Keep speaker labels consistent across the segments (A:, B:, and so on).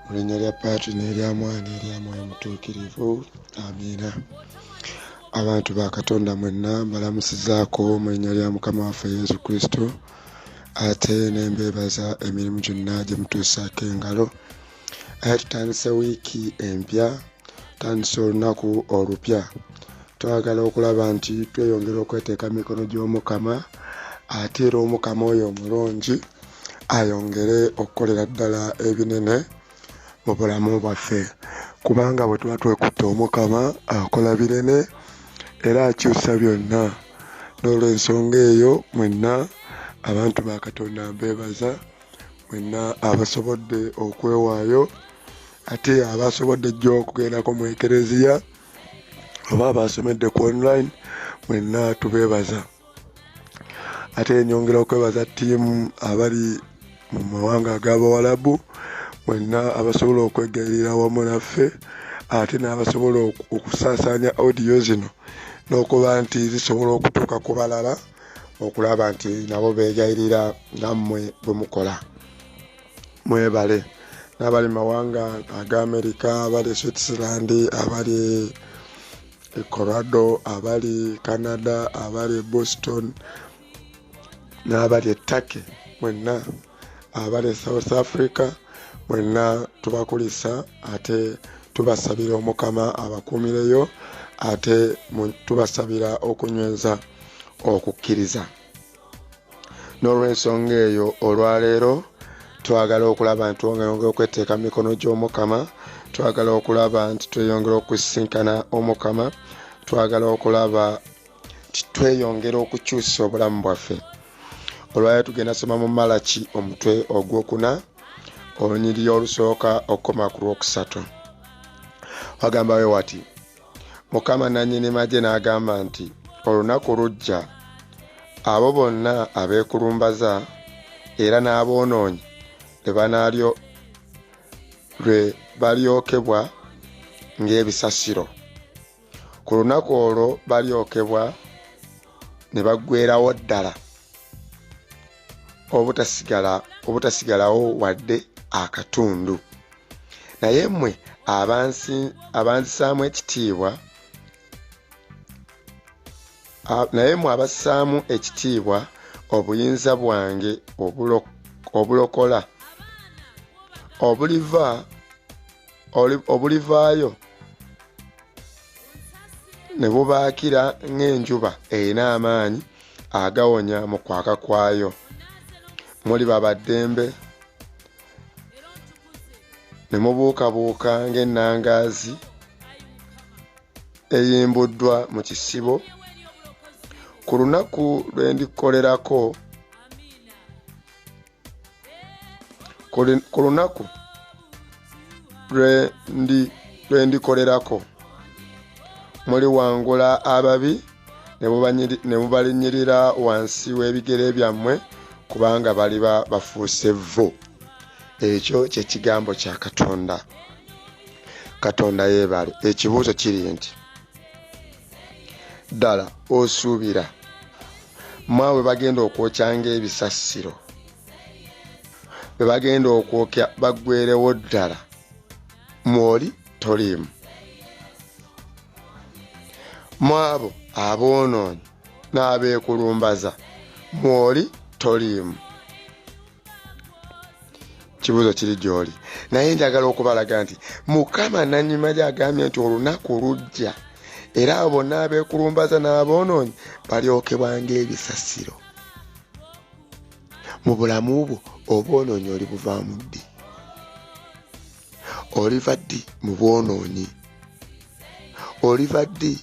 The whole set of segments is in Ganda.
A: Mu linnya lya Paatri n'erya Mwana n'erya Mwoyo Mutuukirivu. Amiina. Abantu ba Katonda mwenna mbalamusizaako mu linnya lya Mukama waffe Yesu Kristo, ate ne mbeebaza emirimu gyonna gye mutuusaako engalo. Tutandise wiiki empya, tutandise olunaku olupya. Twagala okulaba nti tweyongera okweteeka mikono gy'Omukama, ate era Omukama oyo omulungi ayongere okukolera ddala ebinene mu bulamu bwaffe, kubanga bwe tuba twekutte Omukama akola binene era akyusa byonna. N'olw'ensonga eyo mwenna abantu ba Katonda mbeebaza, mwenna abasobodde okwewaayo, ate abasobodde jjo okugendako mu ekereziya oba abasomedde ku online, mwenna tubeebaza. Ate nyongera okwebaza ttiimu abali mu mawanga ag'Abawalabu, mwenna abasobola okwegayirira wamu naffe, ate n'abasobola okusaasaanya audio zino n'okuba nti zisobola okutuuka ku balala, okulaba nti nabo beegayirira nammwe bwe mukola. Mwebale. N'abali mawanga ag'Amerika, abali Switzerland, abali Colorado, abali Canada, abali Boston, n'abali Turkey, mwenna abali South Africa, mwenna tubakulisa, ate tubasabira Omukama abakuumireyo, ate tubasabira okunyweza okukkiriza. N'olw'ensonga eyo olwaleero twagala okulaba nti twongera okweteeka mikono gy'Omukama, twagala okulaba nti tweyongera okusisinkana Omukama, twagala okulaba nti tweyongera okukyusa obulamu bwaffe. Olwaleero tugenda soma mu Malaki omutwe ogwokuna, olunyiriri olusooka okukoma ku lwokusatu. Wagamba we wati, Mukama nannyini magye n'agamba nti, olunaku lujja, abo bonna abeekulumbaza era n'aboonoonyi lwe balyokebwa ng'ebisasiro. Ku lunaku olwo balyokebwa ne baggweerawo ddala, obutasigalawo wadde akatundu. Naye mmwe abanzisaamu ekitiibwa, abassaamu ekitiibwa obuyinza bwange obulokola obulivaayo ne bubaakira ng'enjuba erina amaanyi agawonya mu kwaka kwayo. Muliba baddembe ne mubuukabuuka ng'ennangaazi eyimbuddwa mu kisibo. Ku lunaku lwe ndikolerako muliwangula ababi ne mubalinnyirira wansi w'ebigere byammwe, kubanga baliba bafuuse vvu. Ekyo kye kigambo kya Katonda. Katonda yeebale. Ekibuuzo kiri nti, ddala osuubira mwawe bagenda okwokya ng'ebisasiro, bwe bagenda okwokya baggwerewo ddala, mwoli toliimu? Mwabo aboonoonyi n'abeekulumbaza, mwoli toliimu? Kibuuzo kiri gy'oli. Naye njagala okubalaga nti Mukama nannyini magye agambye nti olunaku lujja era abo bonna abeekulumbaza n'aboonoonyi balyokebwa ng'ebisasiro. Mu bulamu bwo obwonoonyi oli buvaamu ddi? Oliva ddi mu bwonoonyi? Oliva ddi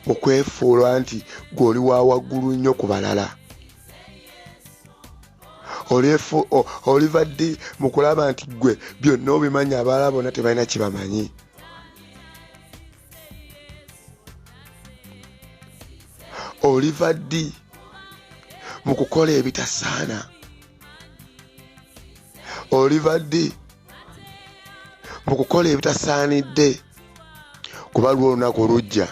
A: mu kwefuula nti gw'oli wa waggulu nnyo ku balala? Oliva ddi mu kulaba nti gwe byonna obimanya abalala bonna tebalina kibamanyi? Oliva ddi mu kukola ebitasaana? Oliva ddi mu kukola ebitasaanidde? Kuba lw'olunaku lujja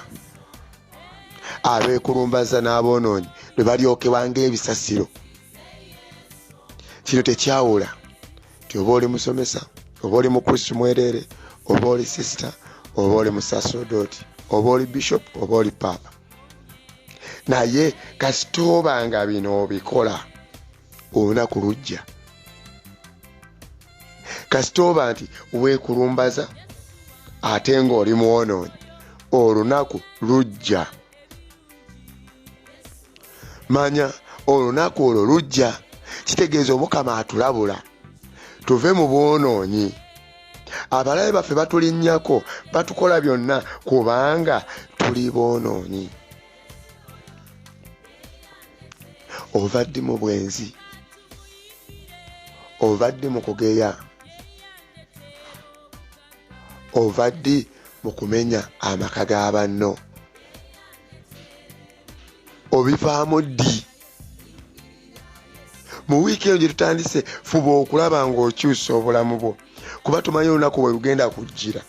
A: abeekulumbaza n'aboonoonyi lwe balyokebwa ng'ebisasiro. Kino tekyawula nti oba oli musomesa, oba oli mukristu mwerere, oba oli sister, oba oli musaserdoti, oba oli bishop, oba oli papa. Naye kasitoba nga bino obikola olunaku lujja. Kasitoba nti weekulumbaza ate ng'oli mwonoonyi, olunaku lujja. Manya olunaku olwo lujja. Kitegeeza Omukama atulabula tuve mu bwonoonyi. Abalabe baffe batulinnyako, batukola byonna kubanga tuli boonoonyi. Ovadde mu bwenzi, ovadde mu kugeya, ovadde mu kumenya amaka ga banno, obivaamu ddi? Mu wiiki eyo gye tutandise fuba okulaba ng'okyusa obulamu bwo, kuba tomanyi olunaku we lugenda kujjira,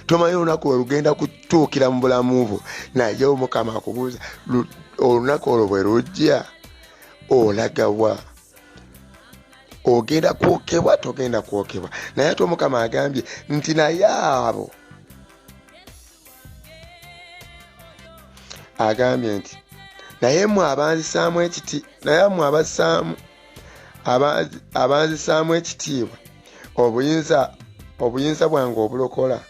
A: tomanyi olunaku we lugenda kutuukira mu bulamu bwo. Naye Omukama akubuuza olunaku olwo bwe lujja olaga wa? Ogenda kwokebwa, togenda kwokebwa? Naye ate Omukama agambye nti naye abo agambye nti naye mmwe abanzisaamu ekiti, naye mmwe abanzisaamu ekitiibwa, obuyinza bwange obulokola,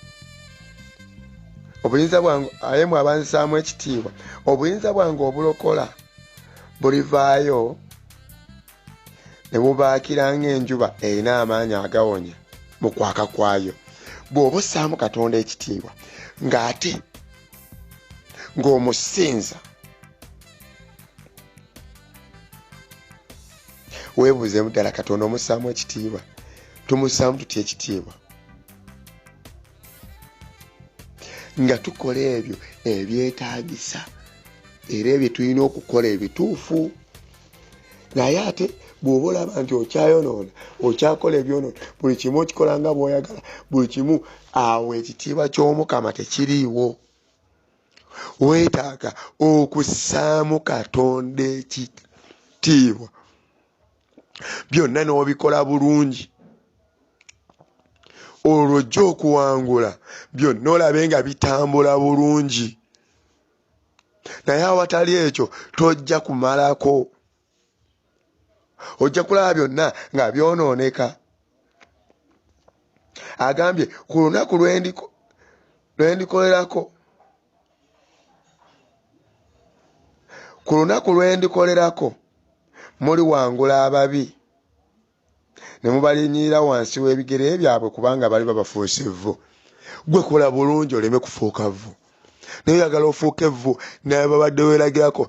A: obuyinza bwange, naye mmwe abanzisaamu ekitiibwa, obuyinza bwange obulokola bulivaayo ne bubaakira ng'enjuba erina amaanyi agawonya mu kwaka kwayo. Bw'oba ossaamu Katonda ekitiibwa ng'ate ng'omusinza, weebuuzeemu ddala Katonda omussaamu ekitiibwa, tumussaamu tutya ekitiibwa? Nga tukola ebyo ebyetaagisa era ebyo tulina okukola ebituufu. Naye ate bw'oba olaba nti okyayonoona, okyakola ebyonoona, buli kimu okikola nga bw'oyagala, buli kimu, awo ekitiibwa ky'Omukama tekiriiwo. Weetaaga okussaamu Katonda ekitiibwa, byonna n'obikola bulungi. Olwo ojja okuwangula, byonna olabe nga bitambula bulungi. Naye awatali ekyo tojja kumalako, ojja kulaba byonna nga byonooneka. Agambye ku lunaku lwendikolerako, ku lunaku lwendikolerako muliwangula ababi ne mubalinyirira wansi w'ebigere byabwe kubanga bali babafuuse vvu. Gwe kola bulungi oleme kufuuka vvu. Naye oyagala ofuuke vvu naye babadde weeragirako,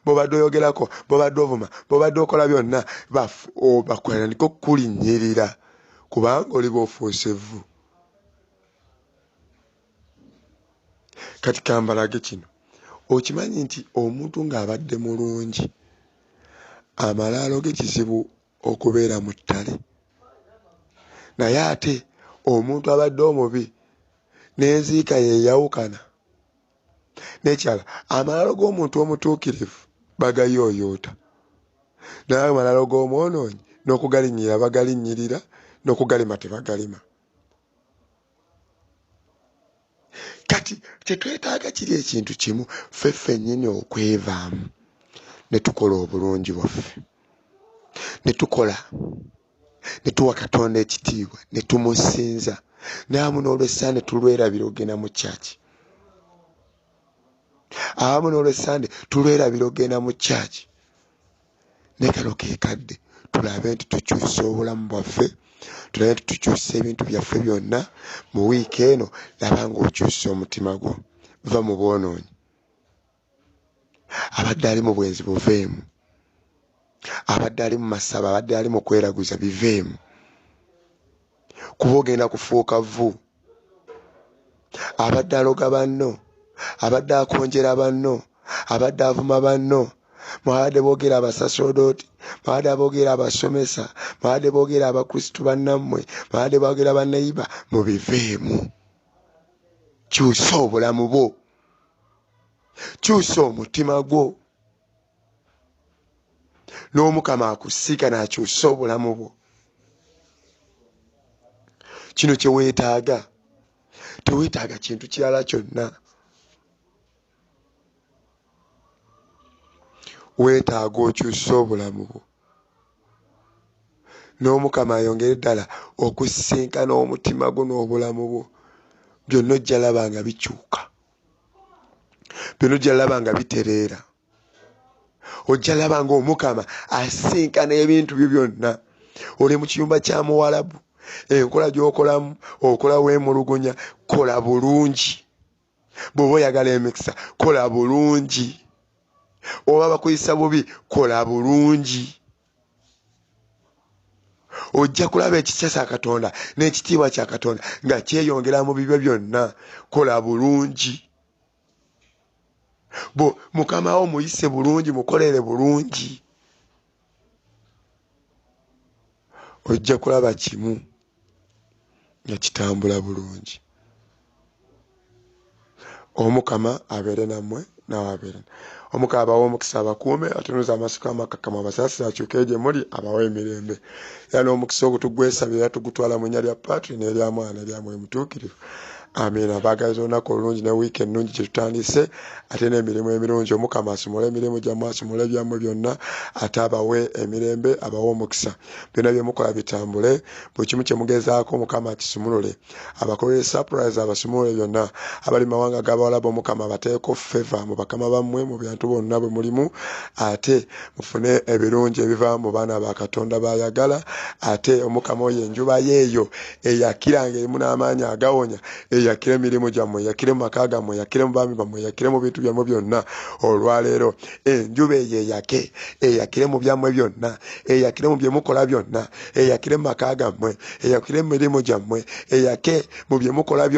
A: babadde oyogerako, babadde ovuma, babadde okola byonna, bakwaniko okukulinnyirira kubanga oliba ofuuse vvu. Kati kambalage kino, okimanyi nti omuntu ng'abadde mulungi amalaalo ge kizibu okubeera mu ttale. Naye ate omuntu abadde omubi n'enziika yeeyawukana. N'ekirala, amalaalo g'omuntu omutuukirivu bagayooyoota, naye amalaalo g'omwonoonyi n'okugalinyirira bagalinyirira, n'okugalima tebagalima. Kati kyetwetaaga kiri ekintu kimu, ffe ffennyini okwevaamu ne tukola obulungi bwaffe, ne tukola, ne tuwa Katonda ekitiibwa, ne tumusinza. Naamu n'olw'Essande tulwerabira ogenda mu kyaki, awamu n'olw'Essande tulwerabira ogenda mu kyaki. Ne kano keekadde tulabe nti tukyusa obulamu bwaffe, tulabe nti tukyusa ebintu byaffe byonna mu wiiki eno. Laba ng'okyusa omutima gwo, va mu bwonoonyi. Abadde ali mu bwenzi buveemu, abadde ali mu masaba, abadde ali mu kweraguza biveemu, kuba ogenda kufuuka vvu. Abadde aloga banno, abadde akonjera banno, abadde avuma banno, mwabadde boogera abasaserdoti, mwabadde boogera abasomesa, mwabadde boogera abakristu bannammwe, mwabadde boogera bannayiba, mubiveemu. Kyusa obulamu bwo, kyusa omutima gwo, n'Omukama akusiga n'akyusa obulamu bwo. kino kye weetaaga. Teweetaaga kintu kirala kyonna. Weetaaga okyusa obulamu bwo. N'Omukama ayongere ddala okusisinkana omutima gwo n'obulamu bwo. Byonna ojja laba nga bikyuka. Byonna ojja laba nga bitereera. Ojja laba nga Omukama asisinkana ebintu byo byonna. Oli mu kiyumba kya Muwarabu, enkola gy'okolamu okola weemulugunya, kola bulungi. Bw'oba oyagala emikisa, kola bulungi. Oba bakuyisa bubi, kola bulungi. Ojja kulaba ekisa kya Katonda n'ekitiibwa kya Katonda nga kyeyongera mu bibyo byonna. Kola bulungi. Mukama wo muyise bulungi, mukolere bulungi. Ojja kulaba kimu nga kitambula bulungi. Omukama abeere nammwe nawe abeere. Omukama abawe omukisa abakuume, atunuza amasiko amakakama, abasaasira akyuke gye muli, abawe emirembe. Era n'omukisa ogutugwesabye era tugutwala mu nnya lya Patri n'erya Mwana n'erya Mwoyo Mutuukirivu. Amiina. Abaagaliza olunaku olulungi ne wiiki ennungi gye tutandise, ate n'emirimu emirungi. Omukama asumule emirimu gyammwe, asumule ebyammwe byonna, ate abawe emirembe, abawe omukisa. Byonna bye mukola bitambule. Buli kimu kye mugezaako Omukama akisumulule. Abakolere surprise abasumulule byonna. Abali mu mawanga g'Abalabe Omukama abateeko favor mu bakama bammwe, mu bintu bonna bwe mulimu, ate mufune ebirungi ebiva mu baana ba Katonda b'ayagala. Ate Omukama oyo enjuba yeeyo eyakira ng'erimu n'amaanyi agawonya, eyakire emirimu gyammwe, eyakire mu maka gammwe, eyakire mu baami bammwe, eyakire mu bintu byammwe byonna. Olwaleero enjuba eyo eyake, eyakire mu byammwe byonna, eyakire mu bye mukola byonna, eyakire mu maka gammwe, eyakire mu mirimu gyammwe, eyake mu bye mukola byonna.